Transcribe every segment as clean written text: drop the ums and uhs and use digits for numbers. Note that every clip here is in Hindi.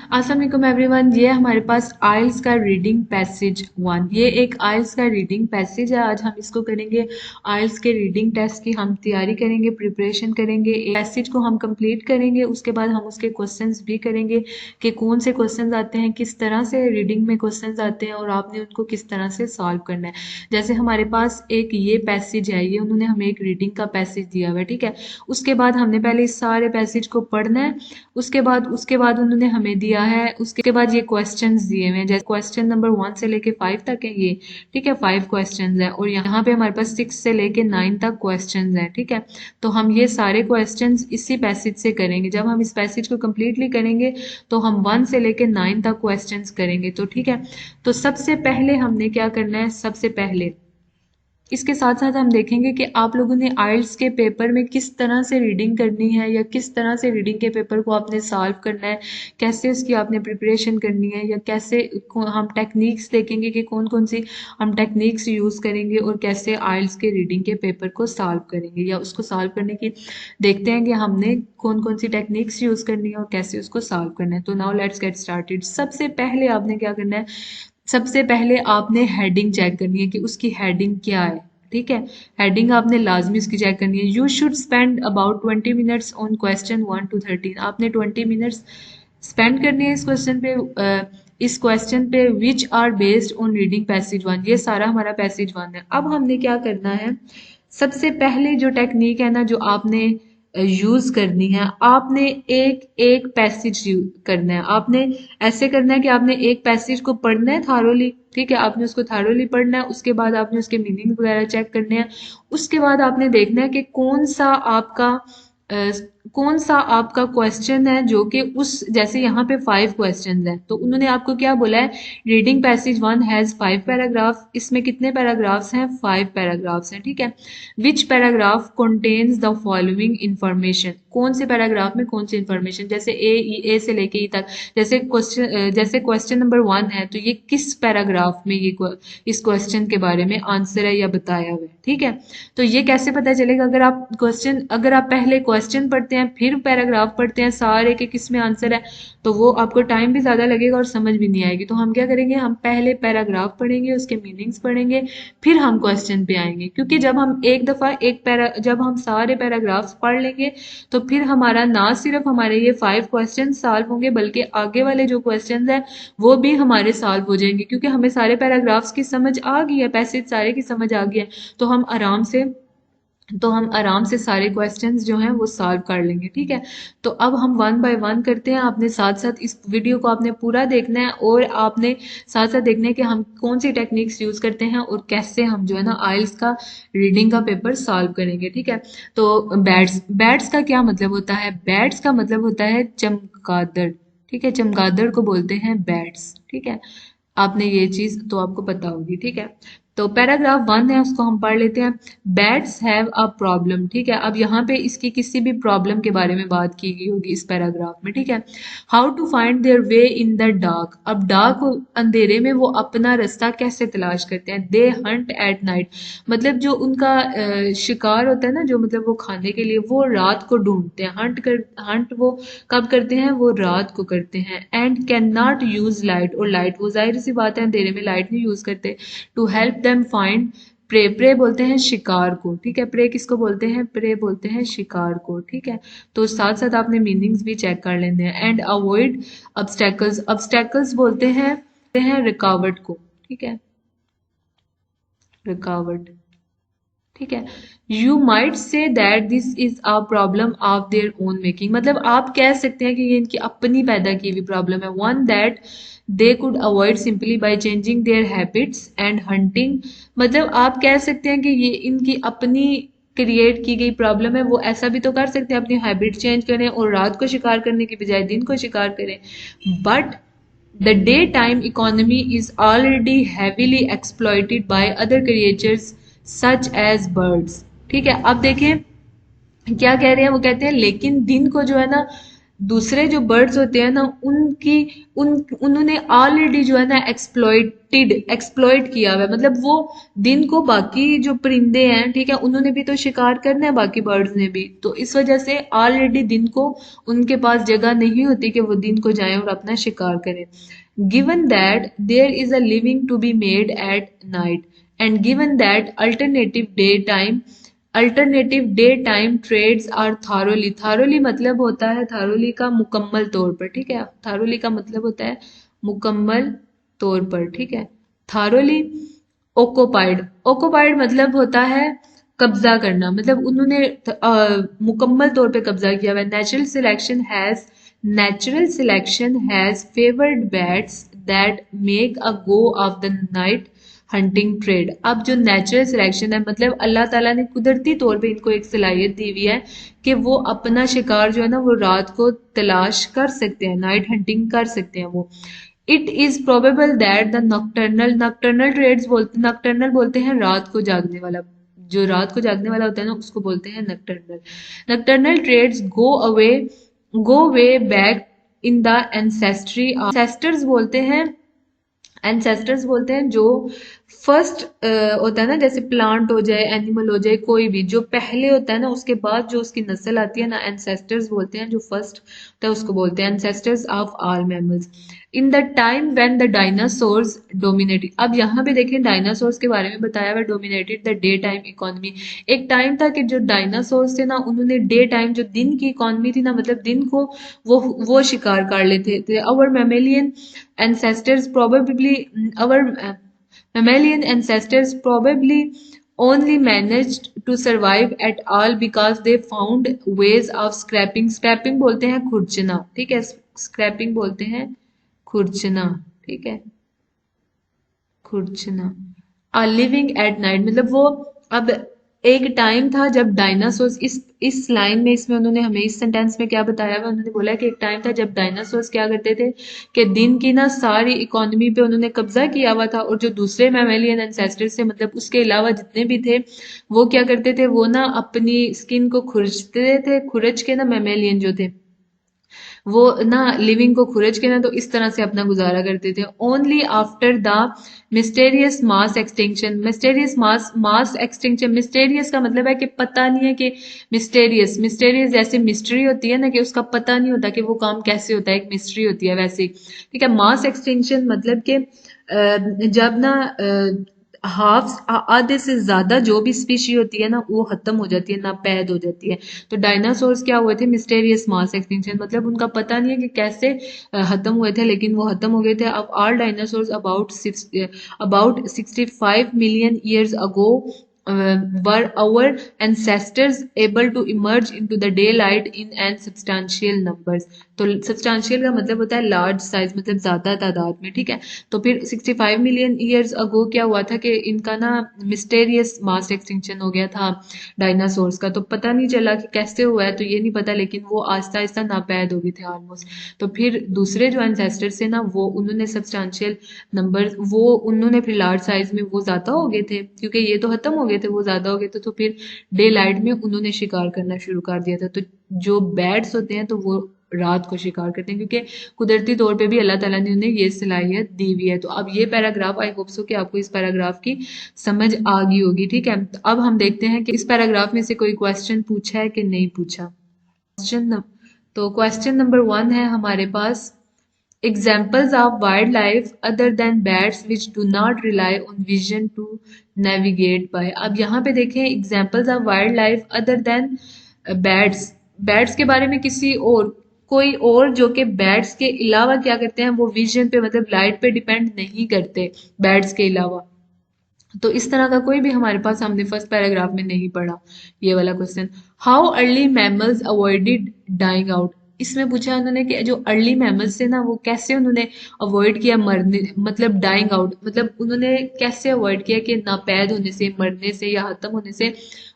अस्सलाम वालेकुम एवरीवन। ये हमारे पास आइल्स का रीडिंग पैसेज 1। ये एक आइल्स का रीडिंग पैसेज है। आज हम इसको करेंगे। आइल्स के रीडिंग टेस्ट की हम तैयारी करेंगे, प्रिपरेशन करेंगे। पैसेज को हम कंप्लीट करेंगे, उसके बाद हम उसके क्वेश्चंस भी करेंगे कि कौन से क्वेश्चंस आते हैं, किस तरह से रीडिंग में क्वेश्चंस आते हैं और आपने उनको किस तरह से सॉल्व करना है। जैसे हमारे पास एक ये पैसेज है, ये उन्होंने हमें एक रीडिंग का पैसेज दिया हुआ है, ठीक है। उसके बाद हमने पहले इस सारे पैसेज को पढ़ना है। उसके बाद उन्होंने हमें दिया है, उसके बाद ये क्वेश्चंस दिए हुए हैं। जैसे क्वेश्चन नंबर 1 से लेके 5 तक है ये, ठीक है। 5 क्वेश्चंस है और यहाँ पे हमारे पास 6 से लेके 9 तक क्वेश्चंस है, ठीक है। तो हम ये सारे क्वेश्चंस इसी पैसेज से करेंगे। जब हम इस पैसेज को कंप्लीटली करेंगे तो हम 1 से लेके 9 तक क्वेश्चंस करेंगे, तो ठीक है। तो सबसे पहले हमने क्या करना है, सबसे पहले इसके साथ साथ हम देखेंगे कि आप लोगों ने आइल्स के पेपर में किस तरह से रीडिंग करनी है या किस तरह से रीडिंग के पेपर को आपने सॉल्व करना है, कैसे उसकी आपने प्रिपरेशन करनी है, या कैसे हम टेक्निक्स देखेंगे कि कौन कौन सी हम टेक्निक्स यूज़ करेंगे और कैसे आइल्स के रीडिंग के पेपर को सॉल्व करेंगे, या उसको सॉल्व करने की देखते हैं कि हमने कौन कौन सी टेक्निक्स यूज़ करनी है और कैसे उसको सॉल्व करना है। तो नाउ लेट्स गेट स्टार्टेड। सबसे पहले आपने क्या करना है, सबसे पहले आपने हेडिंग चेक करनी है कि उसकी हेडिंग क्या है, ठीक है। हेडिंग आपने लाजमी उसकी चेक करनी है। You should spend about 20 minutes on question 1 to 13। आपने 20 मिनट्स स्पेंड करनी है इस क्वेश्चन पे, इस क्वेश्चन पे which are based on reading passage 1। ये सारा हमारा पैसेज 1 है। अब हमने क्या करना है, सबसे पहले जो टेक्निक है ना, जो आपने यूज करनी है, आपने एक एक पैसेज करना है। आपने ऐसे करना है कि आपने एक पैसेज को पढ़ना है थारोली, ठीक है। आपने उसको थारोली पढ़ना है, उसके बाद आपने उसके मीनिंग वगैरह चेक करने हैं। उसके बाद आपने देखना है कि कौन सा आपका क्वेश्चन है जो कि उस, जैसे यहाँ पे 5 क्वेश्चंस हैं, तो उन्होंने आपको क्या बोला है, रीडिंग पैसेज 1 हैज 5 पैराग्राफ। इसमें कितने पैराग्राफ्स हैं, 5 पैराग्राफ्स हैं, ठीक है। Which paragraph contains the following information. कौन से पैराग्राफ में कौन सी इंफॉर्मेशन, जैसे ए से लेके ई तक। जैसे क्वेश्चन नंबर 1 है, तो ये किस पैराग्राफ में ये इस क्वेश्चन के बारे में आंसर है या बताया हुआ है, ठीक है। तो ये कैसे पता चलेगा, अगर आप पहले क्वेश्चन पढ़ते हैं फिर पैराग्राफ पढ़ते हैं सारे के किस में आंसर है, तो वो आपको टाइम भी ज़्यादा लगेगा और समझ भी नहीं आएगी। तो हम क्या करेंगे, हम पहले पैराग्राफ पढ़ेंगे, उसके मीनिंग्स पढ़ेंगे, फिर हम क्वेश्चन पे आएंगे। क्योंकि जब हम एक दफ़ा जब हम सारे पैराग्राफ्स पढ़ लेंगे तो फिर हमारा ना सिर्फ हमारे ये 5 क्वेश्चन सॉल्व होंगे, बल्कि आगे वाले जो क्वेश्चन हैं वो भी हमारे सॉल्व हो जाएंगे, क्योंकि हमें सारे पैराग्राफ्स की समझ आ गई है, पैसेज सारे की समझ आ गई है। तो हम आराम से सारे क्वेश्चंस जो हैं वो सॉल्व कर लेंगे, ठीक है। तो अब हम 1 बाय 1 करते हैं। आपने साथ साथ इस वीडियो को आपने पूरा देखना है और आपने साथ साथ देखना है कि हम कौन सी टेक्निक्स यूज़ करते हैं और कैसे हम जो है ना आइल्स का रीडिंग का पेपर सॉल्व करेंगे, ठीक है। तो बैट्स का क्या मतलब होता है, बैट्स का मतलब होता है चमगादड़, ठीक है। चमगादड़ को बोलते हैं बैट्स, ठीक है। आपने ये चीज़ तो आपको पता होगी, ठीक है। तो पैराग्राफ 1 है, उसको हम पढ़ लेते हैं। बैट्स हैव अ प्रॉब्लम, ठीक है। अब यहाँ पे इसकी किसी भी प्रॉब्लम के बारे में बात की गई होगी इस पैराग्राफ में, ठीक है। How to find their way in the dark. अब डार्क अंधेरे में वो अपना रास्ता कैसे तलाश करते हैं। दे हंट एट नाइट, मतलब जो उनका शिकार होता है ना, जो मतलब वो खाने के लिए वो रात को ढूंढते हैं। हंट वो कब करते हैं, वो रात को करते हैं। And can not use light, और लाइट वो जाहिर सी बात है अंधेरे में लाइट नहीं यूज करते। To help them find prey, prey बोलते हैं शिकार को, ठीक है। प्रे किसको बोलते हैं, प्रे बोलते हैं शिकार को, ठीक है। तो साथ साथ आपने मीनिंग्स भी चेक कर लेने हैं। एंड अवॉइड ऑब्स्टेकल्स, ऑब्स्टेकल्स बोलते हैं रुकावट को, ठीक है, रुकावट, ठीक है। You might say that this is a problem of their own making, मतलब आप कह सकते हैं कि ये इनकी अपनी पैदा की हुई प्रॉब्लम है। One that they could avoid simply by changing their habits and hunting, मतलब आप कह सकते हैं कि ये इनकी अपनी क्रिएट की गई प्रॉब्लम है। वो ऐसा भी तो कर सकते हैं, अपनी हैबिट चेंज करें और रात को शिकार करने की बजाय दिन को शिकार करें। But the day time economy is already heavily exploited by other creatures such as birds, ठीक है। अब देखें क्या कह रहे हैं, वो कहते हैं लेकिन दिन को जो है ना दूसरे जो बर्ड्स होते हैं ना उन्होंने ऑलरेडी जो है ना एक्सप्लॉइट किया हुआ है, मतलब वो दिन को बाकी जो परिंदे हैं, ठीक है, उन्होंने भी तो शिकार करना है, बाकी बर्ड्स ने भी, तो इस वजह से ऑलरेडी दिन को उनके पास जगह नहीं होती कि वो दिन को जाएं और अपना शिकार करें। Given that there is a living to be made at night and given that alternative day time trades are thoroughly. Thoroughly मतलब होता है, थारोली का मुकम्मल तौर पर, ठीक है, थारोली का मतलब होता है मुकम्मल तौर पर, ठीक है। थारोली ओकोपाइड, ओकोपाइड मतलब होता है कब्जा करना, मतलब उन्होंने मुकम्मल तौर पे कब्जा किया हुआ है। Natural selection has favoured bats that make a go of the night hunting trade. अब जो नेचुरल सिलेक्शन है, मतलब अल्लाह ताला ने कुदरती तौर पे इनको एक सलाहियत दी हुई है कि वो अपना शिकार जो है ना वो रात को तलाश कर सकते हैं, नाइट हंटिंग कर सकते हैं वो। It is probable that the nocturnal बोलते हैं रात को जागने वाला, जो रात को जागने वाला होता है ना उसको बोलते हैं nocturnal. Nocturnal traits go way back in the ancestors बोलते हैं जो फर्स्ट होता है ना, जैसे प्लांट हो जाए, एनिमल हो जाए, कोई भी जो पहले होता है ना उसके बाद जो उसकी नस्ल आती है ना, एंसेस्टर्स बोलते हैं, जो फर्स्ट होता है उसको बोलते हैं ancestors of all mammals. In the time when the dinosaurs dominated, अब यहाँ पे देखें डायनासोर्स के बारे में बताया हुआ, dominated the day time economy. एक टाइम था कि जो डायनासोर्स थे ना उन्होंने डे टाइम, जो दिन की इकोनॉमी थी ना, मतलब दिन को वो शिकार कर लेते थे। Our mammalian ancestors probably our mammalian ancestors probably only managed to survive at all because they found ways of scrapping बोलते हैं खुरचना, ठीक है, scrapping बोलते हैं खुरचना, ठीक है, खुरचना। लिविंग एट नाइट मतलब वो, अब एक टाइम था जब डायनासोर्स, इस लाइन में, इसमें उन्होंने हमें इस सेंटेंस में क्या बताया हुआ, उन्होंने बोला कि एक टाइम था जब डायनासोर्स क्या करते थे कि दिन की ना सारी इकोनॉमी पे उन्होंने कब्जा किया हुआ था, और जो दूसरे मैमेलियन एंसेस्टर्स थे, मतलब उसके अलावा जितने भी थे, वो क्या करते थे, वो ना अपनी स्किन को खुरचते थे, खुरच के ना मैमेलियन जो थे वो ना लिविंग को खुरच के ना तो इस तरह से अपना गुजारा करते थे। Only after the mysterious mass extinction, mysterious का मतलब है कि पता नहीं है, कि मिस्टेरियस जैसे मिस्ट्री होती है ना, कि उसका पता नहीं होता कि वो काम कैसे होता है, एक मिस्ट्री होती है वैसे, ठीक है। मास एक्सटिंक्शन मतलब कि जब ना हाफ आधे से ज्यादा जो भी स्पीशी होती है ना वो खत्म हो जाती है, नापैद हो जाती है। तो डायनासोर्स क्या हुए थे, मिस्टेरियस मास एक्सटिंक्शन, मतलब उनका पता नहीं है कि कैसे खत्म हुए थे, लेकिन वो खत्म हो गए थे। अब all dinosaurs about 65 million years ago were our ancestors able to emerge into the daylight in an substantial numbers। तो substantial का मतलब होता है लार्ज साइज, मतलब ज्यादा तादाद में, ठीक है। तो फिर 65 मिलियन ईयर्स अगो क्या हुआ था कि इनका ना मिस्टेरियस मास एक्सटिंक्शन हो गया था डायनासोर्स का, तो पता नहीं चला कि कैसे हुआ है, तो ये नहीं पता, लेकिन वो आहिस्ता आहिस्ता नापैद हो गए थे ऑलमोस्ट। तो फिर दूसरे जो एंसेस्टर्स थे ना वो उन्होंने सब्सटेंशियल नंबर, वो उन्होंने फिर लार्ज साइज में वो ज्यादा हो गए थे, क्योंकि ये तो खत्म हो गए थे, वो ज्यादा हो गए थे, तो फिर डे लाइट में उन्होंने शिकार करना शुरू कर दिया था। तो जो बैट्स होते हैं तो वो रात को शिकार करते हैं, क्योंकि कुदरती तौर पे भी अल्लाह ताला ने उन्हें ये सलाहियत दी हुई है। तो अब ये पैराग्राफ, आई होप सो कि आपको इस पैराग्राफ की समझ आ गई होगी, ठीक है। तो अब हम देखते हैं कि इस पैराग्राफ में से कोई क्वेश्चन पूछा है कि नहीं पूछा। तो क्वेश्चन नंबर 1 है हमारे पास, examples of wildlife other than bats which do not rely on vision to navigate by। अब यहाँ पे देखें examples of wildlife other than bats, bats के बारे में किसी और, कोई और जो कि बैट्स के अलावा क्या करते हैं, वो विजन पे मतलब लाइट पे डिपेंड नहीं करते बैट्स के अलावा। तो इस तरह का कोई भी हमारे पास हमने फर्स्ट पैराग्राफ में नहीं पढ़ा ये वाला question. How early mammals avoided dying out, इसमें पूछा उन्होंने कि जो अर्ली मैमल्स थे ना वो कैसे उन्होंने अवॉइड किया मरने, मतलब डाइंग आउट, मतलब उन्होंने कैसे अवॉइड किया कि नापैद होने से, मरने से या खत्म होने से,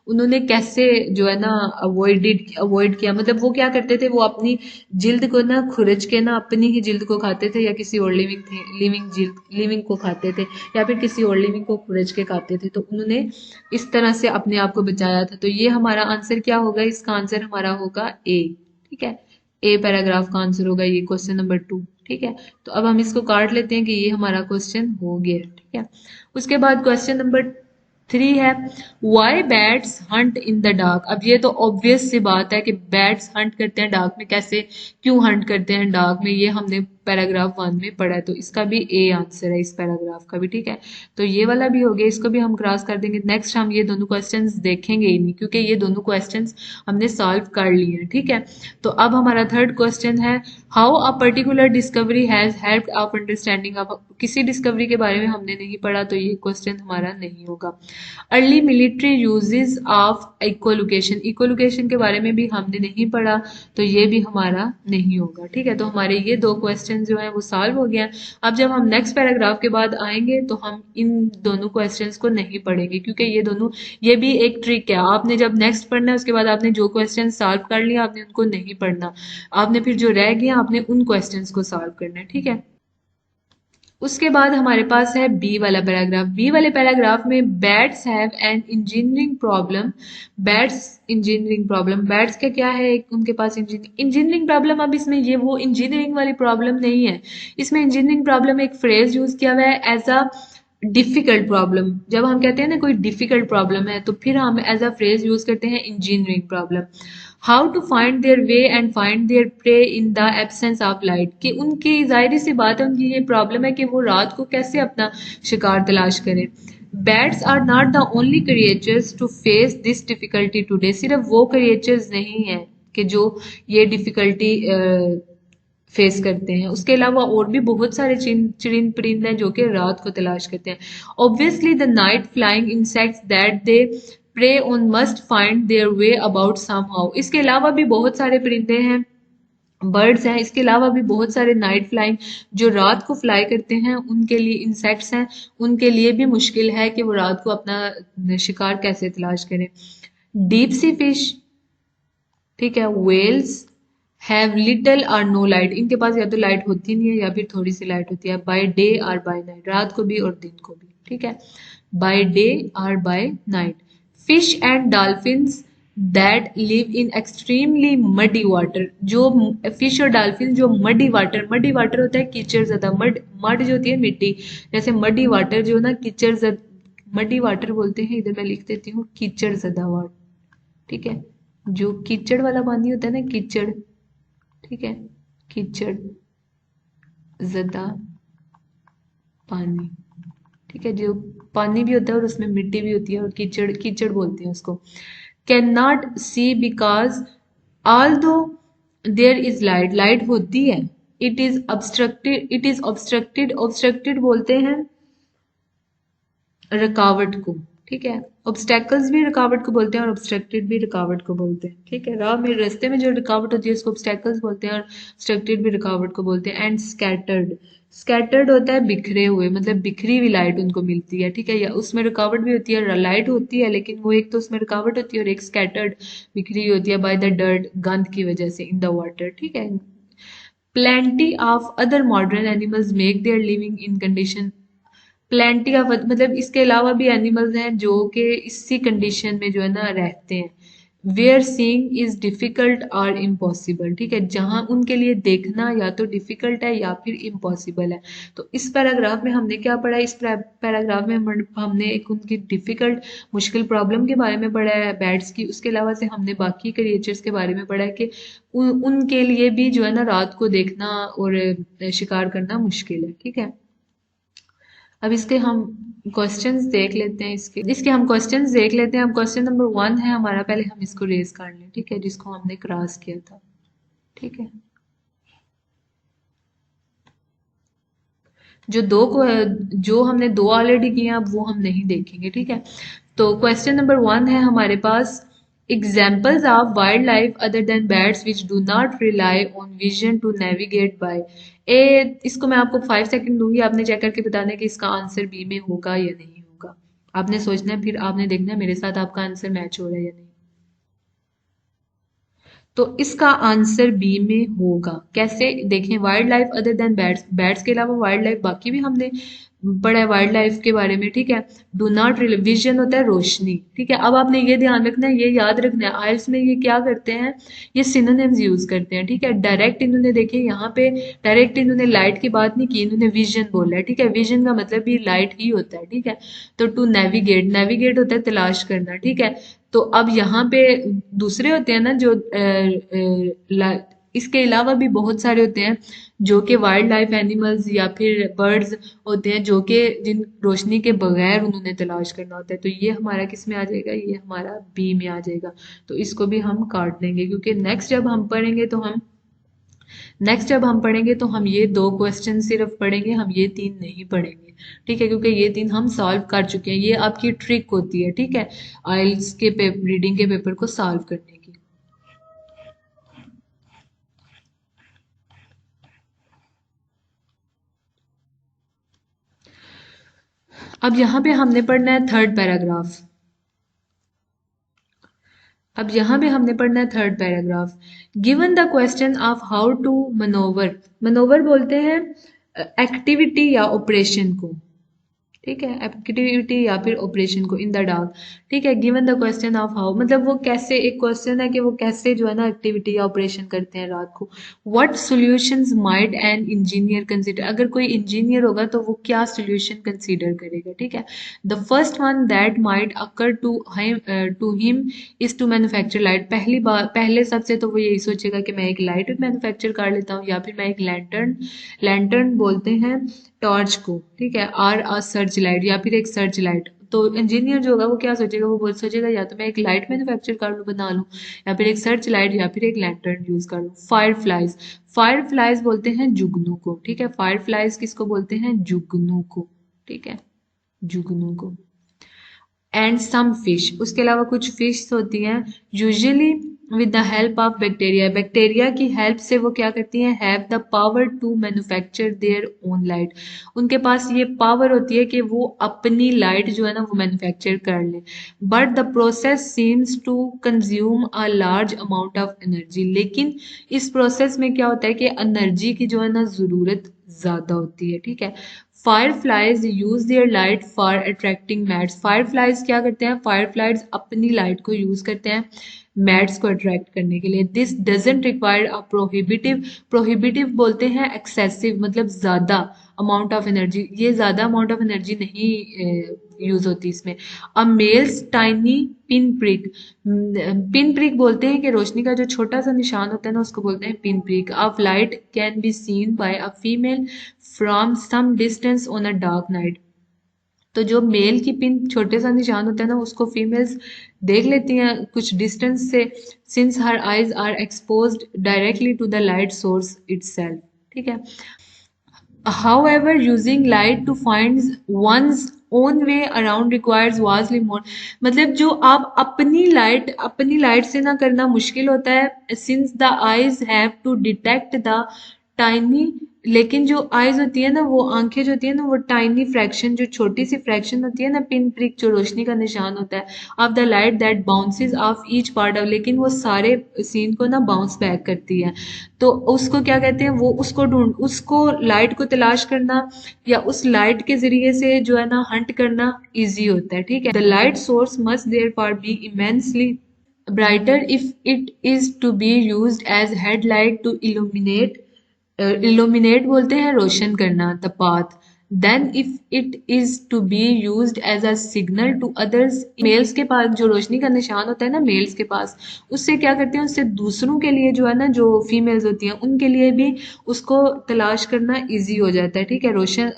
उन्होंने कैसे जो है ना अवॉइड किया, मतलब वो क्या करते थे, वो अपनी जिल्द को ना खुरच के ना अपनी ही जिल्द को खाते थे, या किसी और लिविंग को खाते थे, या फिर किसी और लिविंग को खुरच के खाते थे। तो उन्होंने इस तरह से अपने आप को बचाया था। तो ये हमारा आंसर क्या होगा, इसका आंसर हमारा होगा ए, ठीक है, ए पैराग्राफ का आंसर होगा ये क्वेश्चन नंबर 2। ठीक है, तो अब हम इसको काट लेते हैं कि ये हमारा क्वेश्चन हो गया। ठीक है, उसके बाद क्वेश्चन नंबर 3 है why bats hunt in the dark. अब ये तो ऑब्वियस सी बात है कि बैट्स हंट करते हैं डार्क में, कैसे क्यों हंट करते हैं डार्क में, ये हमने पैराग्राफ 1 में पढ़ा है, तो इसका भी ए आंसर है इस पैराग्राफ का भी। ठीक है, तो ये वाला भी हो गया, इसको भी हम क्रॉस कर देंगे। नेक्स्ट हम ये दोनों क्वेश्चंस देखेंगे ही नहीं, क्योंकि ये दोनों क्वेश्चंस हमने सॉल्व कर लिए हैं। ठीक है, तो अब हमारा थर्ड क्वेश्चन है how a particular discovery has helped of understanding. अब किसी डिस्कवरी के बारे में हमने नहीं पढ़ा, तो ये क्वेश्चन हमारा नहीं होगा। Early military uses of echolocation, echolocation के बारे में भी हमने नहीं पढ़ा, तो ये भी हमारा नहीं होगा। ठीक है, तो हमारे ये दो क्वेश्चन जो है वो सॉल्व हो गया। अब जब हम नेक्स्ट पैराग्राफ के बाद आएंगे तो हम इन दोनों क्वेश्चंस को नहीं पढ़ेंगे, क्योंकि ये दोनों, ये भी एक ट्रिक है, आपने जब नेक्स्ट पढ़ना है उसके बाद आपने जो क्वेश्चन सॉल्व कर लिया आपने उनको नहीं पढ़ना, आपने फिर जो रह गया आपने उन क्वेश्चंस को सॉल्व करना है। ठीक है, उसके बाद हमारे पास है बी वाला पैराग्राफ। बी वाले पैराग्राफ में bats have an engineering problem. Bats engineering problem, bats का क्या है, उनके पास इंजीनियरिंग प्रॉब्लम। अब इसमें ये वो इंजीनियरिंग वाली प्रॉब्लम नहीं है, इसमें इंजीनियरिंग प्रॉब्लम एक फ्रेज यूज किया हुआ है एज अ डिफिकल्ट प्रॉब्लम। जब हम कहते हैं ना कोई डिफिकल्ट प्रॉब्लम है, तो फिर हम एज अ फ्रेज यूज करते हैं engineering problem. How to find their way and find their prey in the absence of light, कि उनकी जाहिर सी बात है, उनकी ये प्रॉब्लम है कि वो रात को कैसे अपना शिकार तलाश करें। Bats are not the only creatures to face this difficulty today, सिर्फ वो क्रिएचर्स नहीं है कि जो ये डिफिकल्टी फेस करते हैं, उसके अलावा और भी बहुत सारे चिड़िंद परिंद हैं जो कि रात को तलाश करते हैं। Obviously the night flying insects that they prey on must find their way about somehow. इसके अलावा भी बहुत सारे परिंदे हैं, बर्ड्स हैं, इसके अलावा भी बहुत सारे नाइट फ्लाइंग जो रात को फ्लाई करते हैं, उनके लिए इंसेक्ट्स हैं, उनके लिए भी मुश्किल है कि वो रात को अपना शिकार कैसे तलाश करें। डीप सी फिश, ठीक है, वेल्स हैव लिटल और नो लाइट, इनके पास या तो लाइट होती नहीं है या फिर थोड़ी सी लाइट होती है। बाय डे और बाय नाइट, रात को भी और दिन को भी। ठीक है, बाय डे और by night. Fish and dolphins that live in extremely muddy water, जो फिश और डॉल्फिन जो मडी वाटर होता है कीचड़ ज्यादा, मड जो होती है मिट्टी, जैसे मडी वाटर जो ना कीचड़ मडी वाटर बोलते हैं, इधर मैं लिख देती हूँ कीचड़ ज्यादा वाटर। ठीक है, जो कीचड़ वाला पानी होता है ना, कीचड़, ठीक है, कीचड़ ज्यादा पानी। ठीक है, जो पानी भी होता है और उसमें मिट्टी भी होती है और कीचड़ कीचड़ बोलते हैं उसको। Can not see because although there is light, light होती है, इट इज ऑब्स्ट्रक्टेड बोलते हैं रुकावट को। ठीक है, ऑब्स्टेकल्स भी रुकावट को बोलते हैं और ऑब्स्ट्रक्टेड भी रुकावट को बोलते हैं। ठीक है, राह में रास्ते में जो रुकावट होती है उसको ऑब्स्टेकल्स बोलते हैं और ऑब्स्ट्रक्टेड भी रुकावट को बोलते हैं। एंड स्कैटर्ड होता है बिखरे हुए, मतलब बिखरी हुई लाइट उनको मिलती है। ठीक है, या उसमें रुकावट भी होती है, लाइट होती है लेकिन वो एक तो उसमें रुकावट होती है और एक स्कैटर्ड बिखरी होती है बाय द डर्ट, गंद की वजह से, इन द वाटर। ठीक है, plenty of other modern animals make their living in condition. Plenty of मतलब इसके अलावा भी एनिमल्स हैं जो कि इसी कंडीशन में जो है ना रहते हैं। वेयर सीइंग इज डिफिकल्ट और इम्पॉसिबल, ठीक है, जहां उनके लिए देखना या तो डिफिकल्ट है या फिर इम्पॉसिबल है। तो इस पैराग्राफ में हमने क्या पढ़ा, इस पैराग्राफ में हमने एक उनकी डिफिकल्ट मुश्किल प्रॉब्लम के बारे में पढ़ा है बैट्स की, उसके अलावा से हमने बाकी क्रिएचर्स के बारे में पढ़ा है कि उनके लिए भी जो है ना रात को देखना और शिकार करना मुश्किल है। ठीक है, अब इसके हम क्वेश्चंस देख लेते हैं, इसके हम क्वेश्चंस देख लेते हैं। अब क्वेश्चन नंबर 1 है हमारा, पहले हम इसको रेज कर लें। ठीक है, जिसको हमने क्रॉस किया था। ठीक है, जो हमने 2 ऑलरेडी किए हैं अब वो हम नहीं देखेंगे। ठीक है, तो क्वेश्चन नंबर 1 है हमारे पास, examples of wild life other than bats which do not rely on vision to navigate by. इसको मैं आपको 5 सेकंड दूंगी, आपने चेक करके बताना है कि इसका आंसर बी में होगा या नहीं होगा। आपने सोचना है, फिर आपने देखना है मेरे साथ आपका आंसर मैच हो रहा है या नहीं। तो इसका आंसर बी में होगा। कैसे देखें, wild life other than bats, bats के अलावा वाइल्ड लाइफ बाकी भी हमने पढ़ा है वाइल्ड लाइफ के बारे में, ठीक है। डू नॉट, विजन होता है रोशनी, ठीक है। अब आपने ये ध्यान रखना है, ये याद रखना है, आइल्स में ये क्या करते हैं, ये सिनोनिम्स यूज करते हैं, ठीक है। डायरेक्ट इन्होंने देखिए यहाँ पे डायरेक्ट इन्होंने लाइट की बात नहीं की, इन्होंने विजन बोला है, ठीक है। विजन का मतलब भी लाइट ही होता है, ठीक है। तो टू नेविगेट, नेविगेट होता है तलाश करना, ठीक है। तो अब यहाँ पे दूसरे होते हैं ना जो इसके अलावा भी बहुत सारे होते हैं जो कि वाइल्ड लाइफ एनिमल्स या फिर बर्ड्स होते हैं जो कि जिन रोशनी के बगैर उन्होंने तलाश करना होता है। तो ये हमारा किस में आ जाएगा, ये हमारा बी में आ जाएगा। तो इसको भी हम काट देंगे क्योंकि नेक्स्ट जब हम पढ़ेंगे तो हम ये 2 क्वेश्चन सिर्फ पढ़ेंगे, हम ये 3 नहीं पढ़ेंगे, ठीक है। क्योंकि ये 3 हम सॉल्व कर चुके हैं, ये आपकी ट्रिक होती है, ठीक है, आइल्स के रीडिंग के पेपर को सॉल्व करने की। अब यहाँ पे हमने पढ़ना है थर्ड पैराग्राफ। अब यहाँ पे हमने पढ़ना है third paragraph. Given the question of how to manoeuvre, manoeuvre बोलते हैं एक्टिविटी या ऑपरेशन को, ठीक है, एक्टिविटी या फिर ऑपरेशन को इन द डार्क, ठीक है। Given the question of how मतलब वो कैसे, एक क्वेश्चन है कि वो कैसे जो है ना एक्टिविटी या ऑपरेशन करते हैं रात को। What solutions might an engineer consider, अगर कोई इंजीनियर होगा तो वो क्या सॉल्यूशन कंसीडर करेगा, ठीक है। The first one that might occur to him is to manufacture light, पहली बार पहले सबसे तो वो यही सोचेगा कि मैं एक लाइट मैन्युफैक्चर कर लेता हूँ या फिर मैं एक लैंटर्न, लैंटर्न बोलते हैं टॉर्च को, ठीक है, आर अ सर्च लाइट या फिर एक सर्च लाइट। तो इंजीनियर जो होगा वो क्या सोचेगा, वो बोल सोचेगा या तो मैं एक लाइट मैन्युफैक्चर कर लूँ, बना लूँ, या फिर एक सर्च लाइट या फिर एक लैंटर्न यूज कर लूँ। फायर फ्लाइज, फायर फ्लाइज बोलते हैं जुगनू को, ठीक है। फायर फ्लाइज किसको बोलते हैं, जुगनू को, ठीक है, जुगनू को। एंड सम फिश, उसके अलावा कुछ फिश होती हैं usually with the help of bacteria, bacteria की हेल्प से वो क्या करती हैं, have the power to manufacture their own light, उनके पास ये पावर होती है कि वो अपनी लाइट जो है ना वो मैन्युफैक्चर कर ले। But the process seems to consume a large amount of energy, लेकिन इस प्रोसेस में क्या होता है कि एनर्जी की जो है ना ज़रूरत ज़्यादा होती है, ठीक है। Fireflies use their light for attracting mats, fireflies क्या करते हैं, फायरफ्लाइज अपनी लाइट को यूज करते हैं मैट्स को अट्रैक्ट करने के लिए। This doesn't require a prohibitive, prohibitive बोलते हैं एक्सेसिव मतलब ज्यादा अमाउंट ऑफ एनर्जी, ये ज्यादा अमाउंट ऑफ एनर्जी नहीं यूज होती इसमें। A male's tiny pin prick, pin prick बोलते हैं कि रोशनी का जो छोटा सा निशान होता है ना उसको बोलते हैं pin prick of light can be seen by a female from some distance on a dark night. तो जो मेल की पिन छोटे सा निशान होता है ना उसको फीमेल्स देख लेती हैं कुछ डिस्टेंस से, since her eyes are exposed directly to the light source itself, ठीक है। However, using light to find one's own way around requires vastly more, मतलब जो आप अपनी लाइट से ना करना मुश्किल होता है, since the eyes have to detect the tiny, लेकिन जो आईज होती है ना वो आंखें जो होती है ना वो टाइनी फ्रैक्शन, जो छोटी सी फ्रैक्शन होती है ना पिन प्रिक जो रोशनी का निशान होता है of the light that bounces of each part of, लेकिन वो सारे सीन को ना बाउंस बैक करती है। तो उसको क्या कहते हैं, वो उसको लाइट को तलाश करना या उस लाइट के जरिए से जो है ना हंट करना इजी होता है, ठीक है। The light source must therefore be immensely brighter if it is to be used as headlight to illuminate, illuminate बोलते हैं रोशन करना, the path. Then if it is to be used as a signal to others, males के पास जो रोशनी का निशान होता है ना मेल्स के पास, उससे क्या करते हैं, उससे दूसरों के लिए जो है ना जो फीमेल्स होती हैं उनके लिए भी उसको तलाश करना इजी हो जाता है, ठीक है। रोशन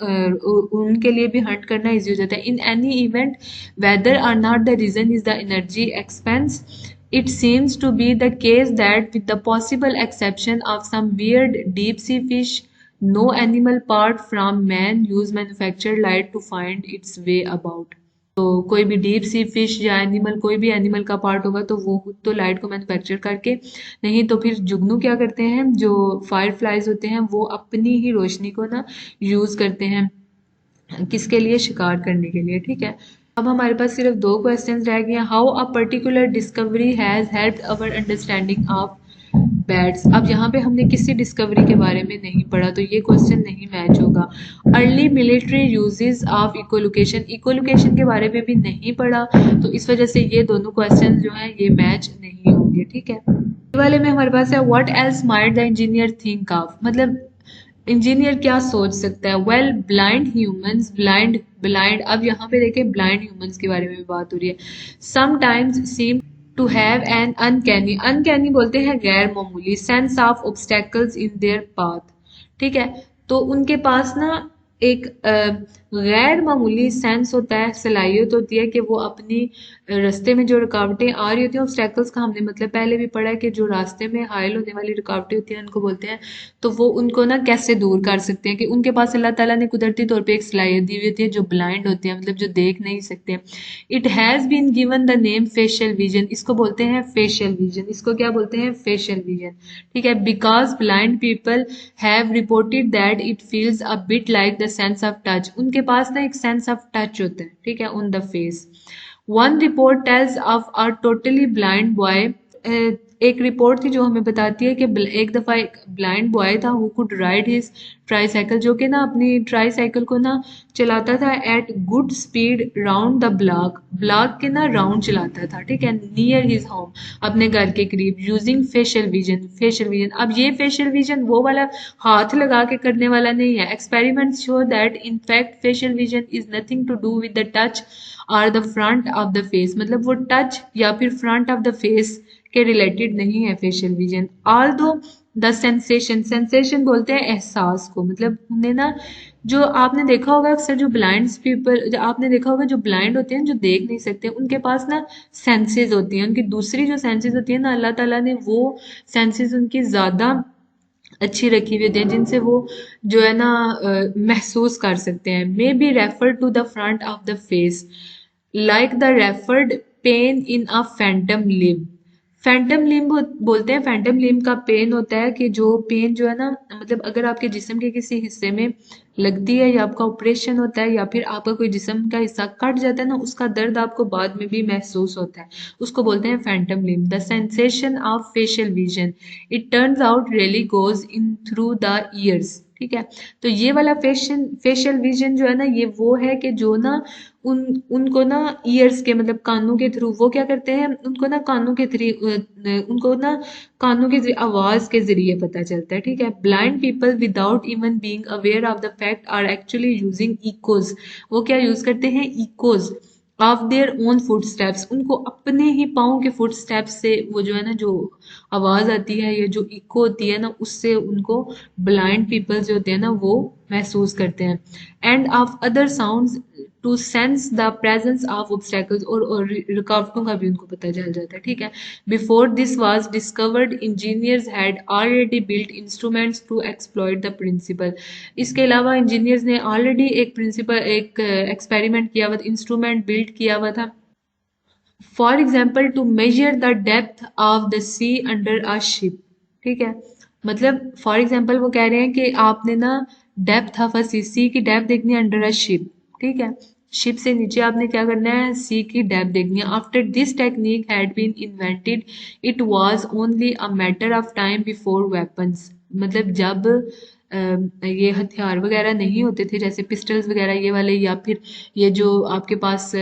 उनके लिए भी हंट करना इजी हो जाता है। In any event whether or not the reason is the energy expense, it seems to be the case that with the possible exception of some weird deep sea fish, no animal apart from man use manufactured light to find its way about। तो कोई भी डीप सी फिश या एनिमल, कोई भी एनिमल का पार्ट होगा तो वो खुद तो लाइट को मैन्युफैक्चर करके नहीं, तो फिर जुगनू क्या करते हैं, जो फायर फ्लाइज होते हैं वो अपनी ही रोशनी को ना यूज करते हैं किसके लिए, शिकार करने के लिए, ठीक है। अब हमारे पास सिर्फ 2 क्वेश्चंस रह गए हैं। How a particular discovery has helped our understanding of bats. अब यहाँ पे हमने किसी डिस्कवरी के बारे में नहीं पढ़ा तो ये क्वेश्चन नहीं मैच होगा। Early military uses of echolocation, echolocation के बारे में भी नहीं पढ़ा तो इस वजह से ये दोनों क्वेश्चन जो हैं ये मैच नहीं होंगे। ठीक है, ये वाले में हमारे पास है what else might the engineer think of, मतलब इंजीनियर क्या सोच सकता है। Well blind humans, blind blind, अब यहाँ पे देखें ब्लाइंड ह्यूमंस के बारे में भी बात हो रही है। Sometimes seem to have an uncanny, uncanny बोलते हैं गैर मामूली, sense of obstacles in their path. ठीक है, तो उनके पास ना एक गैर मामूली सेंस होता है, सलाहियत होती है कि वो अपनी रास्ते में जो रुकावटें आ रही होती हैं, ऑब्स्टेकल्स का हमने मतलब पहले भी पढ़ा है कि जो रास्ते में हायल होने वाली रुकावटें होती हैं उनको बोलते हैं, तो वो उनको ना कैसे दूर कर सकते हैं कि उनके पास अल्लाह ताला ने कुदरती तौर पे एक सलाहियत दी हुई होती है जो ब्लाइंड होते हैं, मतलब जो देख नहीं सकते। It has been given the name facial vision, इसको बोलते हैं फेशियल विजन, इसको क्या बोलते हैं फेशियल विजन। ठीक है, because blind people have reported that it feels a bit like the sense of touch, उनके पास ना एक सेंस ऑफ टच होता है। ठीक है, on the face. One report tells of a totally blind boy, एक रिपोर्ट थी जो हमें बताती है कि एक दफ़ा एक ब्लाइंड बॉय था who could ride his tricycle, जो कि ना अपनी ट्राईसाइकिल को ना चलाता था at good speed round the block, block के ना राउंड चलाता था। ठीक है, नियर हिज होम, अपने घर के करीब, using facial vision, facial vision. अब ये फेशियल विजन वो वाला हाथ लगा के करने वाला नहीं है। Experiments show that in fact facial vision is nothing to do with the touch और the front of the face, मतलब वो टच या फिर फ्रंट ऑफ द फेस के रिलेटेड नहीं है facial vision. Although the sensation, sensation बोलते हैं एहसास को, मतलब हमने ना जो आपने देखा होगा अक्सर जो ब्लाइंड पीपल, जो आपने देखा होगा जो ब्लाइंड होते हैं जो देख नहीं सकते, उनके पास ना सेंसेस होती हैं, उनकी दूसरी जो सेंसेस होती है ना अल्लाह ताला ने वो सेंसेस उनकी ज़्यादा अच्छी रखी हुई होती है जिनसे वो जो है ना महसूस कर सकते हैं। May be refer to the front of the face like the referred pain in a phantom limb, phantom limb बोलते हैं, फैंटम लिम्ब का पेन होता है कि जो पेन जो है ना, मतलब अगर आपके जिस्म के किसी हिस्से में लगती है या आपका ऑपरेशन होता है या फिर आपका कोई जिस्म का हिस्सा कट जाता है ना, उसका दर्द आपको बाद में भी महसूस होता है, उसको बोलते हैं Phantom limb. The sensation of facial vision, it turns out really goes in through the years. ठीक है, तो ये वाला फेशियल विजन जो है ना ये वो है कि जो ना उनको ना ईयर्स के मतलब कानों के थ्रू वो क्या करते हैं, उनको ना कानों के थ्रू उनको ना कानों की आवाज के जरिए पता चलता है। ठीक है, blind people without even being aware of the fact are actually using echoes, वो क्या यूज करते हैं echoes of their own footsteps, उनको अपने ही पाँव के फुट स्टेप्स से वो जो है ना जो आवाज आती है या जो इको होती है ना उससे उनको ब्लाइंड पीपल जो होते हैं ना वो महसूस करते हैं। And of other sounds to sense the presence of obstacles, और रुकावटों का भी उनको पता चल जाता है। ठीक है, before this was discovered engineers had already built instruments to exploit the principle, इसके अलावा इंजीनियर्स ने ऑलरेडी एक प्रिंसिपल एक एक्सपेरिमेंट किया हुआ, इंस्ट्रूमेंट बिल्ड किया हुआ था। For example to measure the depth of the sea under a ship. ठीक है, मतलब फॉर एग्जाम्पल वो कह रहे हैं कि आपने ना डेप्थ ऑफ अ सी की डेप्थ देखनी है अंडर अ शिप। ठीक है, शिप से नीचे आपने क्या करना है सी की डेप्थ देखनी है। After this technique had been invented it was only a matter of time before weapons, मतलब जब ये हथियार वगैरह नहीं होते थे जैसे पिस्टल्स वगैरह ये वाले या फिर ये जो आपके पास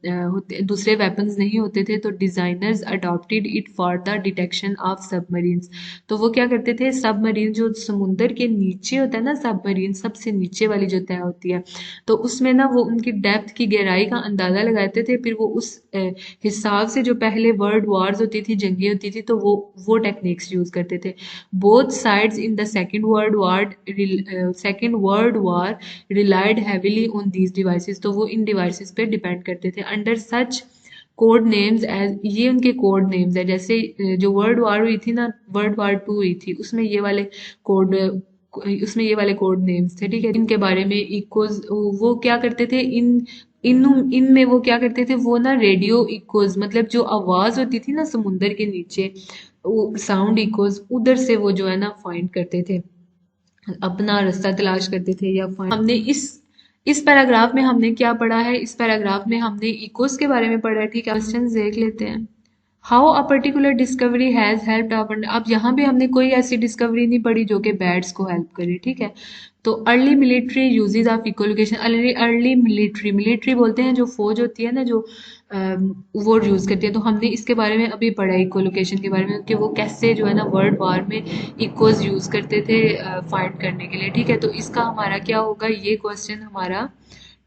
होते दूसरे वेपन्स नहीं होते थे, तो designers adopted it for the detection of submarines, तो वो क्या करते थे सबमरीन जो समुंदर के नीचे होता है ना, सबमरीन सबसे नीचे वाली जो तय होती है, तो उसमें ना वो उनकी डेप्थ की गहराई का अंदाजा लगाते थे, फिर वो उस हिसाब से जो पहले वर्ल्ड वार्स होती थी जंगी होती थी तो वो टेक्निक्स यूज करते थे। Both sides in the second world war relied heavily on these devices, तो वो इन डिवाइसेस पे डिपेंड करते थे। Under such code names as, ये उनके कोड नेम्स है, जैसे जो वर्ल्ड वार हुई थी ना, वर्ल्ड वार 2 हुई थी उसमें ये वाले कोड उसमें ये वाले कोड नेम्स थे। ठीक है, इनके बारे में इकोज वो क्या करते थे इनमें वो क्या करते थे वो ना रेडियो इकोज, मतलब जो आवाज होती थी ना समुंदर के नीचे साउंड इकोज, उधर से वो जो है ना फाइंड करते थे, अपना रास्ता तलाश करते थे या फाइंड। हमने इस पैराग्राफ में हमने क्या पढ़ा है, इस पैराग्राफ में हमने इकोस के बारे में पढ़ा है। ठीक है, क्वेश्चन देख लेते हैं। How a particular discovery has helped अपन। अब यहाँ पे हमने कोई ऐसी डिस्कवरी नहीं पढ़ी जो कि बैट्स को हेल्प करे, ठीक है। तो early military uses of echolocation, early early military, military बोलते हैं जो फौज होती है ना, जो वो यूज़ करती है। तो हमने इसके बारे में अभी पढ़ा है इकोलोकेशन के बारे में कि वो कैसे जो है ना वर्ल्ड वार में इकोज यूज़ करते थे फाइंड करने के लिए, ठीक है। तो इसका हमारा क्या होगा, ये क्वेश्चन हमारा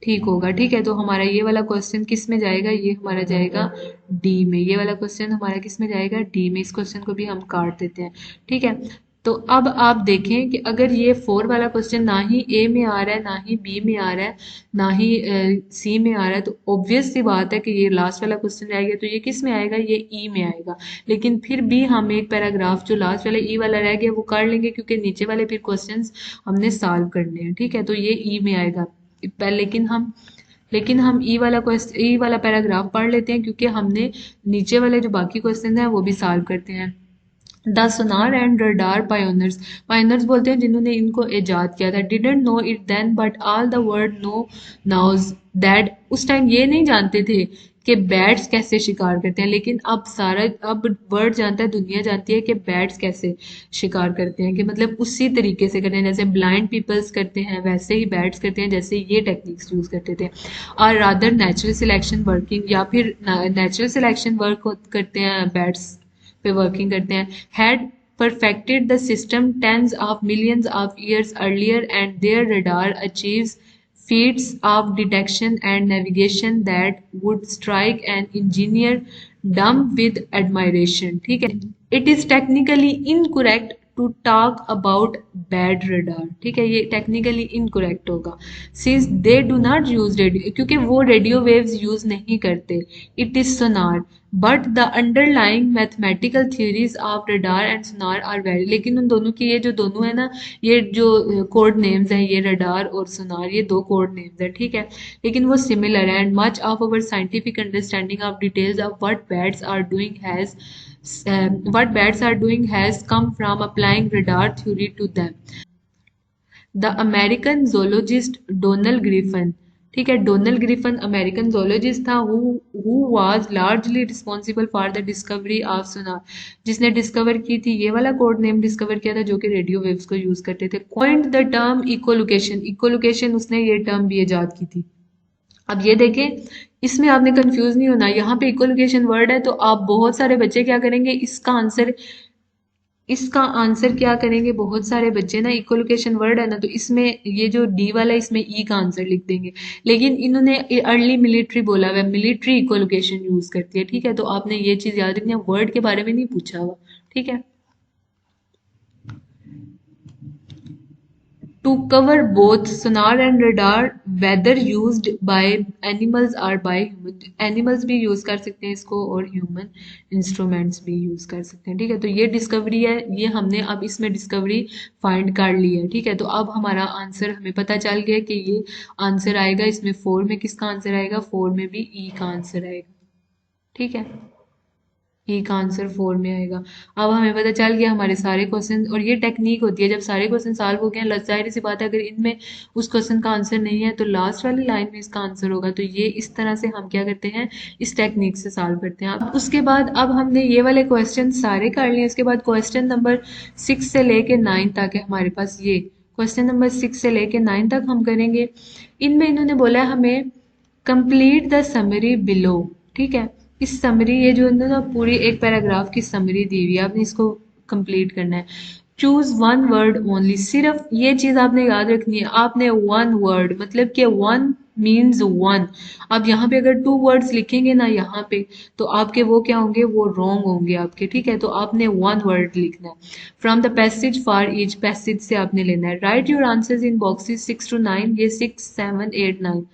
ठीक होगा, ठीक है। तो हमारा ये वाला क्वेश्चन किस में जाएगा, ये हमारा जाएगा डी में। ये वाला क्वेश्चन हमारा किस में जाएगा, डी में। इस क्वेश्चन को भी हम काट देते हैं, ठीक है। तो अब आप देखें कि अगर ये 4 वाला क्वेश्चन ना ही ए में आ रहा है, ना ही बी में आ रहा है, ना ही सी में आ रहा है, तो ऑब्वियस सी बात है कि ये लास्ट वाला क्वेश्चन आएगा। तो ये किस में आएगा, ये ई में आएगा। लेकिन फिर भी हम एक पैराग्राफ जो लास्ट वाला ई वाला रह गया वो कर लेंगे, क्योंकि नीचे वाले फिर क्वेश्चंस हमने सॉल्व करने हैं, ठीक है। तो ये ई में आएगा पहले, लेकिन हम ई वाला पैराग्राफ पढ़ लेते हैं, क्योंकि हमने नीचे वाले जो बाकी क्वेश्चन हैं वो भी सॉल्व करते हैं। The sonar and radar pioneers, pioneers बोलते हैं जिन्होंने इनको इजाद किया था। Didn't know it then but all the world now knows that, उस टाइम ये नहीं जानते थे कि बैट्स कैसे शिकार करते हैं, लेकिन अब वर्ल्ड जानता है, दुनिया जानती है कि बैट्स कैसे शिकार करते हैं, कि मतलब उसी तरीके से करते हैं जैसे ब्लाइंड पीपल्स करते हैं, वैसे ही बैट्स करते हैं, जैसे ये टेक्निक्स यूज करते थे। और रादर नेचुरल सिलेक्शन वर्किंग, या फिर नेचुरल सिलेक्शन वर्क करते हैं, बैट्स पे वर्किंग करते हैं। Had perfected the system tens of millions of years earlier, and their radar achieves feats of detection and navigation that would strike an engineer dumb with admiration, ठीक है। it is technically incorrect to talk about bad radar, ठीक है, ये टेक्निकली इनकोरेक्ट होगा। since they do not use radio, क्योंकि वो रेडियो वेव्स यूज नहीं करते। it is sonar but the underlying mathematical theories of radar and sonar are very, लेकिन उन दोनों की ये जो दोनों है ना, ये जो कोड नेम्स हैं, ये रडार और सोनार, ये दो कोड नेम्स हैं, ठीक है, लेकिन वो सिमिलर है। And much of our scientific understanding of details of what bats are doing has come from applying radar theory to them. The American zoologist Donald Griffin, ठीक है, डोनल ग्रिफन अमेरिकन जोलॉजिस्ट था, who was largely responsible for the discovery of sonar, जिसने डिस्कवर की थी, ये वाला कोड नेम डिस्कवर किया था, जो कि रेडियो वेव्स को यूज करते थे। Coined the term echolocation, echolocation उसने ये टर्म भी इजाद की थी। अब ये देखें, इसमें आपने कंफ्यूज नहीं होना, यहाँ पे इकोलोकेशन वर्ड है, तो आप बहुत सारे बच्चे क्या करेंगे, इसका आंसर क्या करेंगे, बहुत सारे बच्चे ना, इकोलोकेशन वर्ड है ना, तो इसमें ये जो डी वाला है, इसमें ई का आंसर लिख देंगे। लेकिन इन्होंने अर्ली मिलिट्री बोला हुआ है, मिलिट्री इकोलोकेशन यूज करती है, ठीक है। तो आपने ये चीज याद रखनी है, वर्ड के बारे में नहीं पूछा हुआ, ठीक है। To cover both sonar and radar, whether used by animals or by human, animals भी यूज कर सकते हैं इसको, और ह्यूमन इंस्ट्रूमेंट्स भी यूज कर सकते हैं, ठीक है। तो ये डिस्कवरी है, ये हमने अब इसमें डिस्कवरी फाइंड कर ली है, ठीक है। तो अब हमारा आंसर हमें पता चल गया कि ये आंसर आएगा इसमें, 4 में किसका आंसर आएगा, 4 में भी ई का आंसर आएगा, ठीक है। ई का आंसर 4 में आएगा। अब हमें पता चल गया हमारे सारे क्वेश्चन, और ये टेक्निक होती है, जब सारे क्वेश्चन सॉल्व हो गए, जाहिर सी बात है अगर इनमें उस क्वेश्चन का आंसर नहीं है तो लास्ट वाली लाइन में इसका आंसर होगा। तो ये इस तरह से हम क्या करते हैं, इस टेक्निक से सॉल्व करते हैं। अब उसके बाद अब हमने ये वाले क्वेश्चन सारे कर लिए, उसके बाद क्वेश्चन नंबर 6 से लेके 9 तक है हमारे पास। ये क्वेश्चन नंबर 6 से लेके 9 तक हम करेंगे। इनमें इन्होंने बोला है हमें कंप्लीट द समरी बिलो, ठीक है। इस समरी, ये जो है ना पूरी एक पैराग्राफ की समरी दी हुई है, आपने इसको कंप्लीट करना है। चूज वन वर्ड ओनली, सिर्फ ये चीज आपने याद रखनी है, आपने वन वर्ड, मतलब कि वन मीन्स वन। अब यहाँ पे अगर 2 वर्ड्स लिखेंगे ना यहाँ पे, तो आपके वो क्या होंगे, वो रॉन्ग होंगे आपके, ठीक है। तो आपने वन वर्ड लिखना है। From the passage for each, passage से आपने लेना है। Right your answers in boxes 6 to 9, ये 6, 7, 8, 9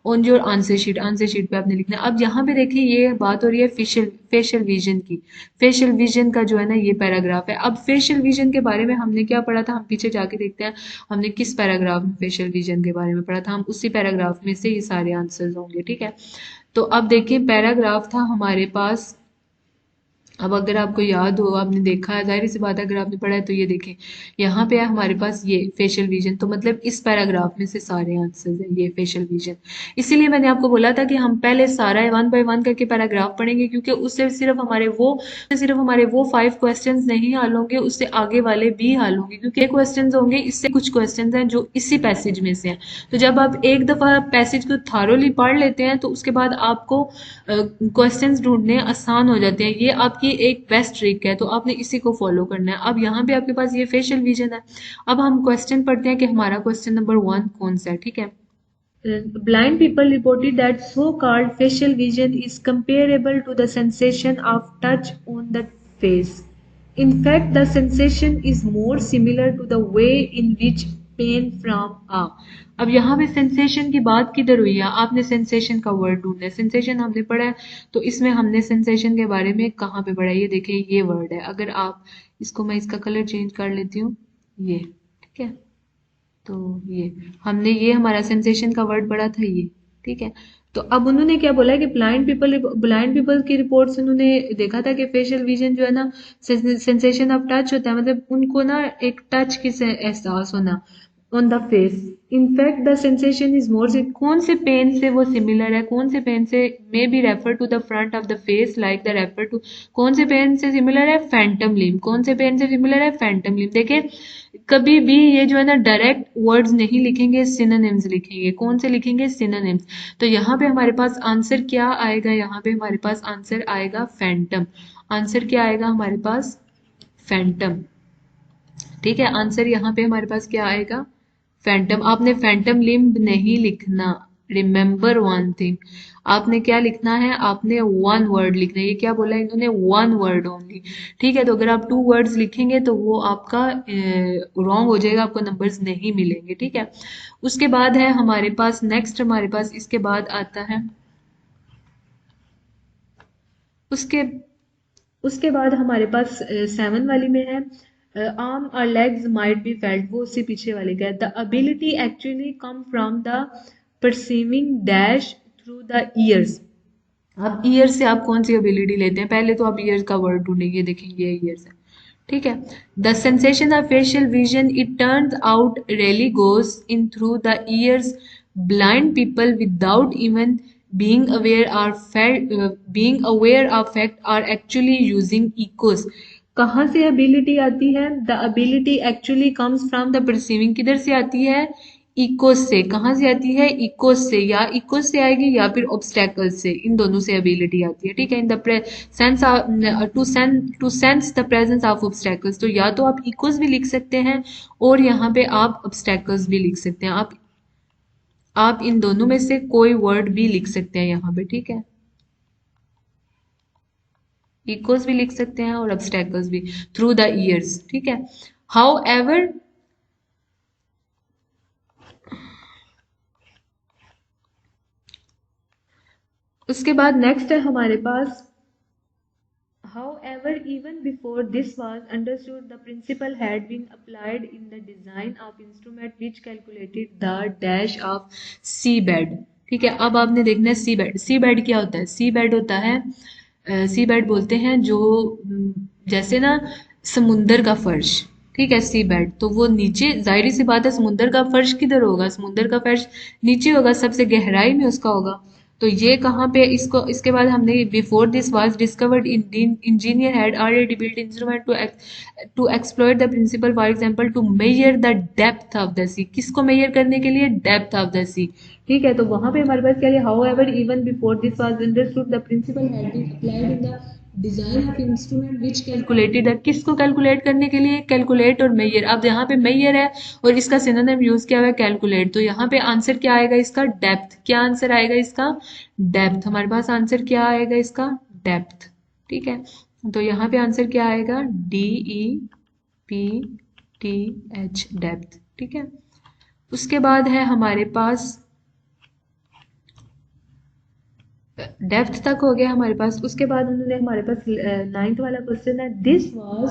on your answer sheet, answer sheet पे आपने लिखना है। अब यहाँ पे देखिए ये बात हो रही है फेशियल विजन की, फेशियल विजन का जो है ना ये पैराग्राफ है। अब फेशियल विजन के बारे में हमने क्या पढ़ा था, हम पीछे जाके देखते हैं हमने किस पैराग्राफ में फेशियल विजन के बारे में पढ़ा था, हम उसी पैराग्राफ में से ये सारे आंसर्स होंगे, ठीक है। तो अब देखिए पैराग्राफ था हमारे पास अब अगर आपको याद हो, आपने देखा है, जाहिर सी बात है अगर आपने पढ़ा है तो ये देखें, यहाँ पे है हमारे पास ये फेशियल विजन, तो मतलब इस पैराग्राफ में से सारे आंसर्स हैं ये फेशियल विजन। इसीलिए मैंने आपको बोला था कि हम पहले सारा वन बाय वन करके पैराग्राफ पढ़ेंगे, क्योंकि उससे सिर्फ हमारे वो 5 क्वेश्चंस नहीं हल होंगे, उससे आगे वाले भी हल होंगे, क्योंकि क्वेश्चंस होंगे, इससे कुछ क्वेश्चंस हैं जो इसी पैसेज में से हैं। तो जब आप एक दफ़ा पैसेज को थारोली पढ़ लेते हैं तो उसके बाद आपको क्वेश्चंस ढूंढने आसान हो जाते हैं। ये आपकी एक बेस्ट ट्रिक है, तो आपने इसी को फॉलो करना है। अब यहाँ पे आपके पास ये फेशियल विजन है। अब हम क्वेश्चन पढ़ते हैं कि हमारा क्वेश्चन नंबर 1 कौन सा है, ठीक है। Blind people reported that so-called facial vision is comparable to the sensation of touch on the face. In fact, the sensation is more similar to the way in which pain from a. अब यहाँ पे सेंसेशन की बात किधर हुई है, आपने सेंसेशन का वर्ड ढूंढना है। सेंसेशन हमने पढ़ा है, तो इसमें हमने सेंसेशन के बारे में कहाँ पे पढ़ा है, ये देखिए ये वर्ड है। अगर आप इसको, मैं इसका कलर चेंज कर लेती हूँ, ये ठीक है, तो ये हमारा सेंसेशन का वर्ड पड़ा था ये, ठीक है। तो अब उन्होंने क्या बोला है कि ब्लाइंड पीपल की रिपोर्ट से उन्होंने देखा था कि फेशियल विजन जो है ना, सेंसेशन ऑफ टच होता है, मतलब उनको ना एक टच की एहसास होना on the face. In fact the sensation is more, कौन से पेन से वो सिमिलर है, कौन से पेन से, may be refer to the front of the face like the refer to, कौन से पेन से सिमिलर है, फैंटम लिम्ब, कौन से पेन से सिमिलर है, फैंटम लिम्ब। देखिए कभी भी ये जो है ना डायरेक्ट वर्ड्स नहीं लिखेंगे, सिनोनिम्स लिखेंगे। कौन से लिखेंगे, सिनोनिम्स। तो यहाँ पे हमारे पास आंसर क्या आएगा, यहाँ पे हमारे पास आंसर आएगा फैंटम। आंसर क्या आएगा हमारे पास, फैंटम, ठीक है। आंसर यहाँ पे हमारे पास क्या आएगा, फैंटम। आपने फैंटम लिम्ब नहीं लिखना, रिमेंबर वन थिंग, आपने क्या लिखना है, आपने वन वर्ड लिखना है। ये क्या बोला इन्होंने, वन वर्ड ओनली, ठीक है। तो अगर आप 2 वर्ड्स लिखेंगे तो वो आपका रॉन्ग हो जाएगा, आपको नंबर्स नहीं मिलेंगे, ठीक है। उसके बाद है हमारे पास नेक्स्ट, हमारे पास इसके बाद आता है, उसके उसके बाद हमारे पास 7 वाली में है, आर्म और लेग्स माइट बी फेल्ट, वो उससे पीछे वाले का है। The ability actually come from the perceiving dash through the years. अब ईयर से आप कौन सी एबिलिटी लेते हैं, पहले तो आप ईयर्स का वर्ड ढूंढेंगे, देखेंगे ईयर्स है, ठीक है। The sensation of facial vision it turns out really goes in through the years. Blind people without even being aware of fact are actually using echoes। कहाँ से एबिलिटी आती है, the ability actually comes from the perceiving, किधर से आती है, इकोस से। कहाँ से आती है, इकोस से, या इकोस से आएगी या फिर ऑब्स्टेकल्स से, इन दोनों से एबिलिटी आती है, ठीक है। In the sense to sense the presence of obstacles, तो या तो आप इकोस भी लिख सकते हैं और यहाँ पे आप ऑब्स्टेकल्स भी लिख सकते हैं। आप इन दोनों में से कोई वर्ड भी लिख सकते हैं यहाँ पे, ठीक है। इकोस भी लिख सकते हैं और ऑब्स्टेकल्स भी, थ्रू द ईयर्स, ठीक है। हाउ एवर उसके बाद नेक्स्ट है हमारे पास, however even before this was understood the principle had been applied in the design of instrument which calculated the dash of seabed, ठीक है। अब आपने देखना है सीबेड। सीबेड क्या होता है, सीबेड होता है, सीबेड बोलते हैं जो जैसे ना समुंदर का फर्श, ठीक है। सीबेड तो वो नीचे, जाहिर सी बात है समुंदर का फर्श किधर होगा, समुंदर का फर्श नीचे होगा, सबसे गहराई में उसका होगा। तो ये कहाँ पे, इसको इसके बाद हमने before this was discovered engineer had already built instrument to explore the principle, for example to measure the depth of the sea. किसको मेजर करने के लिए, डेप्थ ऑफ द सी, ठीक है। तो वहां पे हमारे पास क्या है, however even before this was understood the principle had been applied in the design of instrument which calculated, किसको कैलकुलेट करने के लिए, कैलकुलेट और मेजर। अब यहाँ पे मेजर है और इसका सिनोनिम यूज किया हुआ है कैलकुलेट, तो यहाँ पे आंसर क्या आएगा इसका, डेप्थ। क्या आंसर आएगा इसका, डेप्थ। हमारे पास आंसर क्या आएगा इसका, डेप्थ, ठीक है। तो यहाँ पे आंसर क्या आएगा, DEPTH, डेप्थ, ठीक है। उसके बाद है हमारे पास, डेप्थ तक हो गया हमारे पास। उसके बाद उन्होंने हमारे पास 9th वाला क्वेश्चन है, this was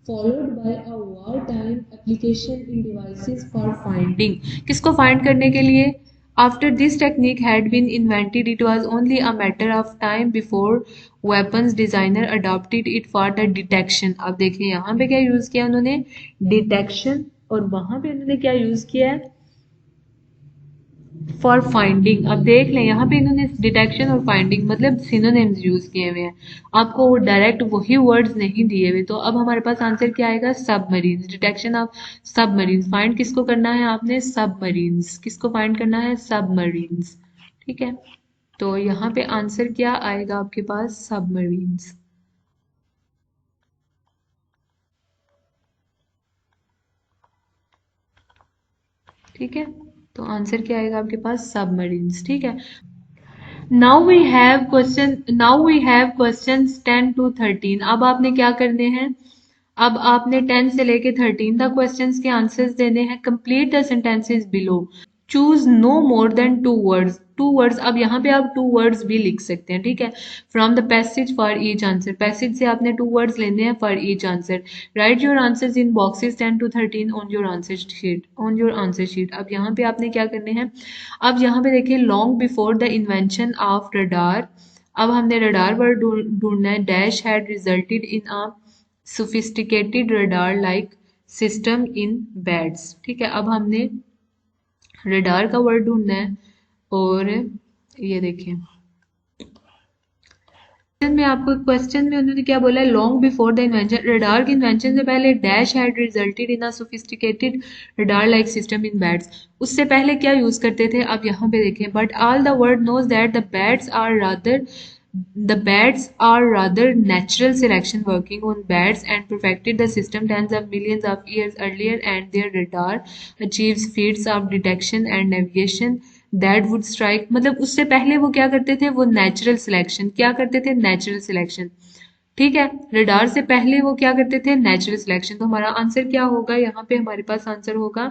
followed by a war time application in devices for finding. किसको फाइंड करने के लिए, After this technique had been invented, it was only a matter of time before weapons designer adopted it for the detection. अब देखिए यहाँ पे क्या यूज किया उन्होंने, डिटेक्शन, और वहां पे उन्होंने क्या यूज किया है, फॉर फाइंडिंग। अब देख लें यहाँ पे इन्होंने डिटेक्शन और फाइंडिंग मतलब सिनोनिम्स यूज किए हुए हैं, आपको वो डायरेक्ट वही वर्ड्स नहीं दिए हुए। तो अब हमारे पास आंसर क्या आएगा, submarines, detection of submarines. Find किसको करना है आपने, सबमरीन्स, किसको फाइंड करना है, सबमरीन्स। ठीक है, तो यहाँ पे आंसर क्या आएगा आपके पास, सबमरीन्स। ठीक है, तो आंसर क्या आएगा आपके पास, सबमरीन्स। ठीक है, now we have question 10 to 13। अब आपने क्या करने हैं, अब आपने 10 से लेके 13 तक क्वेश्चंस के आंसर्स देने हैं। Complete the sentences below, choose no more than 2 words. 2 words, अब यहाँ पे आप 2 वर्ड्स भी लिख सकते हैं। ठीक है, from the passage for each answer, passage से आपने 2 वर्ड्स लेने हैं for each answer. Right your answers in boxes 10 to 13 on your answer sheet, on your answer sheet. अब यहाँ पे आपने क्या करने हैं, अब यहाँ पे देखिए, long before the invention of radar, अब हमने रडार वर्ड ढूंढना है। Dash had resulted in a sophisticated radar like system in bats। ठीक है, अब हमने रडार का वर्ड ढूंढना है, और ये देखिए में आपको क्वेश्चन में उन्होंने क्या बोला है, long before the invention, radar के इन्वेंशन से पहले dash had resulted in a sophisticated radar like system in bats. उससे पहले क्या यूज करते थे, अब यहाँ पे देखें, but all the world knows that the bats are rather natural selection working on bats and perfected the system tens of millions of years earlier, and their radar achieves feats of detection and navigation that would strike। मतलब उससे पहले वो क्या करते थे, वो नेचुरल सिलेक्शन, क्या करते थे, नेचुरल सिलेक्शन। ठीक है, रडार से पहले वो क्या करते थे, नेचुरल सिलेक्शन। तो हमारा आंसर क्या होगा, यहाँ पे हमारे पास आंसर होगा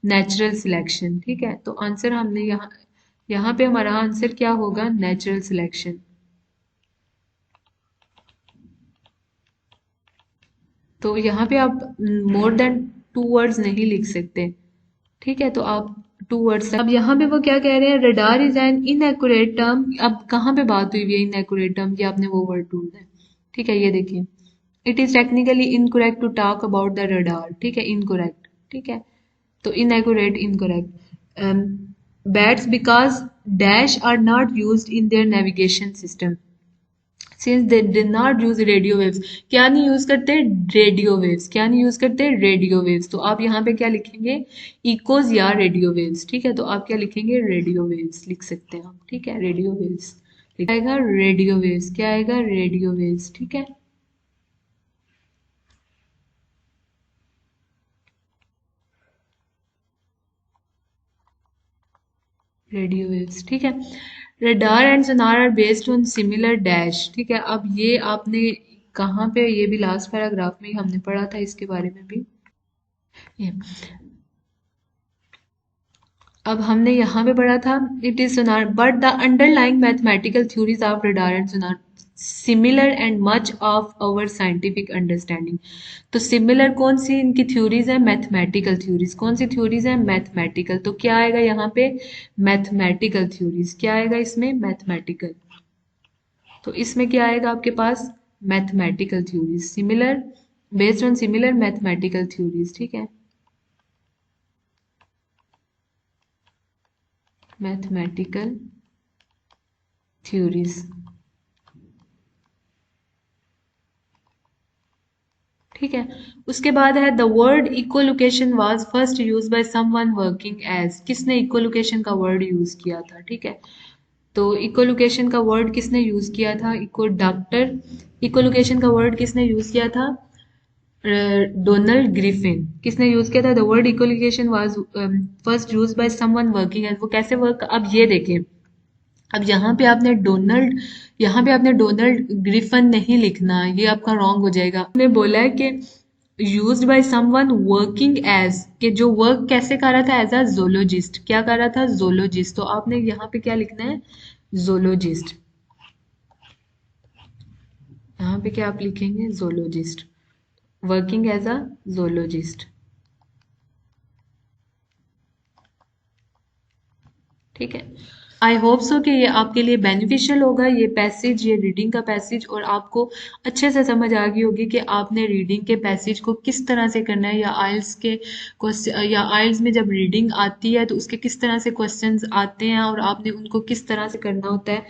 नेचुरल सिलेक्शन। ठीक है, तो आंसर हमने यहाँ पे हमारा आंसर क्या होगा, नेचुरल सिलेक्शन। तो यहाँ पे आप मोर देन 2 वर्ड्स नहीं लिख सकते। ठीक है, तो आप 2 वर्ड्स। अब यहाँ पे वो क्या कह रहे हैं, radar is an inaccurate term. अब कहाँ पे बात हुई हुई है इनएक्यूरेट टर्म की, आपने वो वर्ड ढूंढना है। ठीक है, ये देखिए, it is technically incorrect to talk about the radar. ठीक है, इनकरेक्ट। ठीक है, तो inaccurate, incorrect. Bats because dash are not used in their navigation system since they did not use radio waves. क्या नहीं यूज करते, रेडियो वेव्स। क्या नहीं यूज करते, रेडियो वेव्स। तो आप यहाँ पे क्या लिखेंगे, इकोज या रेडियो वेव्स। ठीक है, तो आप क्या लिखेंगे, रेडियो वेव्स लिख सकते हैं आप। ठीक है, रेडियो वेव्स आएगा, रेडियो वेव्स क्या आएगा, रेडियो वेव्स। ठीक है, रेडियो वेव्स। ठीक है, radar and sonar are based on similar dash. ठीक है, अब ये आपने कहाँ पे, ये भी लास्ट पैराग्राफ में ही हमने पढ़ा था इसके बारे में भी। ये अब हमने यहाँ पे पढ़ा था, it is sonar but the underlying mathematical theories of radar and sonar similar and much of our scientific understanding. तो सिमिलर कौन सी इनकी थ्योरीज है, मैथमेटिकल थ्योरीज। कौन सी थ्योरीज है, मैथमेटिकल। तो क्या आएगा यहाँ पे, मैथमेटिकल थ्योरीज। क्या आएगा इसमें, मैथमेटिकल। तो इसमें क्या आएगा आपके पास, mathematical theories, similar, based on similar mathematical theories. ठीक है, मैथमेटिकल थ्योरीज। ठीक है, उसके बाद है the word echolocation was first use by someone working as. किसने इकोलोकेशन का वर्ड यूज किया था। ठीक है, तो इकोलोकेशन का वर्ड किसने यूज किया था, इको डॉक्टर। इकोलोकेशन का वर्ड किसने यूज किया था, डोनाल्ड ग्रिफिन। किसने यूज किया था, the word echolocation was first use by someone working as. वो कैसे वर्क, अब ये देखें, अब यहाँ पे आपने डोनाल्ड ग्रिफन नहीं लिखना, ये आपका रॉन्ग हो जाएगा। आपने बोला है कि used by someone working as, कि जो वर्क कैसे कर रहा था, एज अ जोलॉजिस्ट। क्या कर रहा था, जोलॉजिस्ट। तो आपने यहाँ पे क्या लिखना है, जोलॉजिस्ट। यहाँ पे क्या आप लिखेंगे, zoologist, working as a zoologist. ठीक है। आई होप सो कि ये आपके लिए बेनिफिशियल होगा, ये पैसेज, ये रीडिंग का पैसेज, और आपको अच्छे से समझ आ गई होगी कि आपने रीडिंग के पैसेज को किस तरह से करना है, या आइल्स के या आइल्स में जब रीडिंग आती है तो उसके किस तरह से क्वेश्चंस आते हैं और आपने उनको किस तरह से करना होता है।